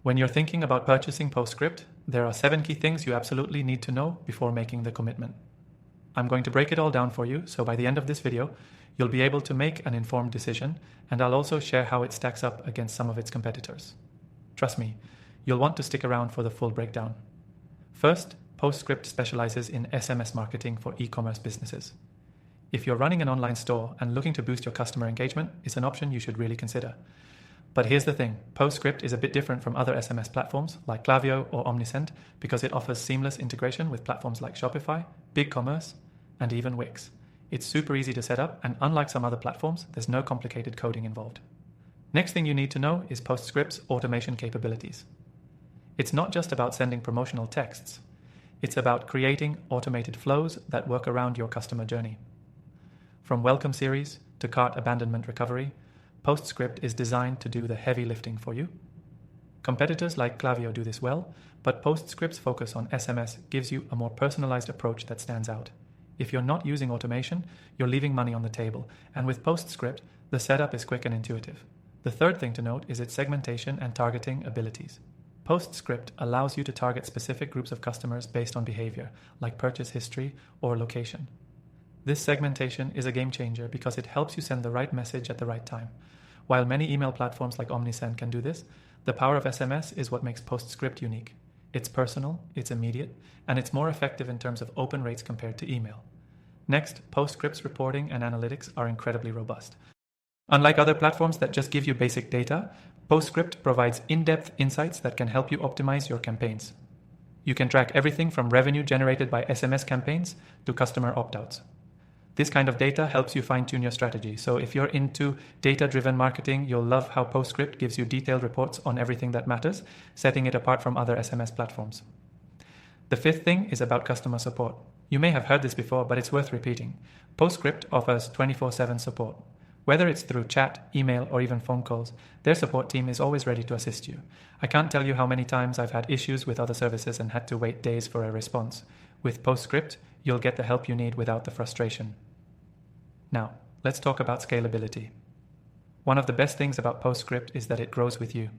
When you're thinking about purchasing PostScript, there are 7 key things you absolutely need to know before making the commitment. I'm going to break it all down for you, so by the end of this video, you'll be able to make an informed decision, and I'll also share how it stacks up against some of its competitors. Trust me, you'll want to stick around for the full breakdown. First, PostScript specializes in SMS marketing for e-commerce businesses. If you're running an online store and looking to boost your customer engagement, it's an option you should really consider. But here's the thing, PostScript is a bit different from other SMS platforms like Klaviyo or Omnisend because it offers seamless integration with platforms like Shopify, BigCommerce, and even Wix. It's super easy to set up, and unlike some other platforms, there's no complicated coding involved. Next thing you need to know is PostScript's automation capabilities. It's not just about sending promotional texts. It's about creating automated flows that work around your customer journey. From welcome series to cart abandonment recovery, PostScript is designed to do the heavy lifting for you. Competitors like Klaviyo do this well, but PostScript's focus on SMS gives you a more personalized approach that stands out. If you're not using automation, you're leaving money on the table, and with PostScript, the setup is quick and intuitive. The third thing to note is its segmentation and targeting abilities. PostScript allows you to target specific groups of customers based on behavior, like purchase history or location. This segmentation is a game changer because it helps you send the right message at the right time. While many email platforms like Omnisend can do this, the power of SMS is what makes PostScript unique. It's personal, it's immediate, and it's more effective in terms of open rates compared to email. Next, PostScript's reporting and analytics are incredibly robust. Unlike other platforms that just give you basic data, PostScript provides in-depth insights that can help you optimize your campaigns. You can track everything from revenue generated by SMS campaigns to customer opt-outs. This kind of data helps you fine-tune your strategy. So if you're into data-driven marketing, you'll love how PostScript gives you detailed reports on everything that matters, setting it apart from other SMS platforms. The fifth thing is about customer support. You may have heard this before, but it's worth repeating. PostScript offers 24/7 support. Whether it's through chat, email, or even phone calls, their support team is always ready to assist you. I can't tell you how many times I've had issues with other services and had to wait days for a response. With PostScript, you'll get the help you need without the frustration. Now, let's talk about scalability. One of the best things about PostScript is that it grows with you.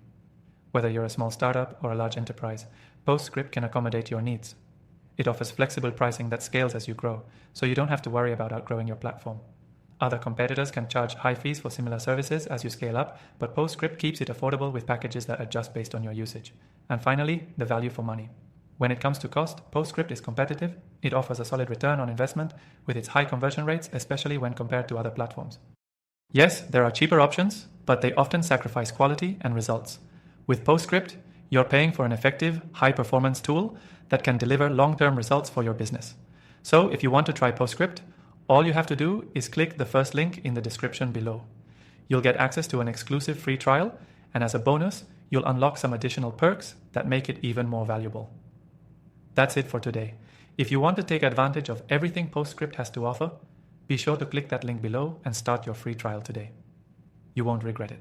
Whether you're a small startup or a large enterprise, PostScript can accommodate your needs. It offers flexible pricing that scales as you grow, so you don't have to worry about outgrowing your platform. Other competitors can charge high fees for similar services as you scale up, but PostScript keeps it affordable with packages that adjust based on your usage. And finally, the value for money. When it comes to cost, PostScript is competitive. It offers a solid return on investment with its high conversion rates, especially when compared to other platforms. Yes, there are cheaper options, but they often sacrifice quality and results. With PostScript, you're paying for an effective, high-performance tool that can deliver long-term results for your business. So if you want to try PostScript, all you have to do is click the first link in the description below. You'll get access to an exclusive free trial, and as a bonus, you'll unlock some additional perks that make it even more valuable. That's it for today. If you want to take advantage of everything PostScript has to offer, be sure to click that link below and start your free trial today. You won't regret it.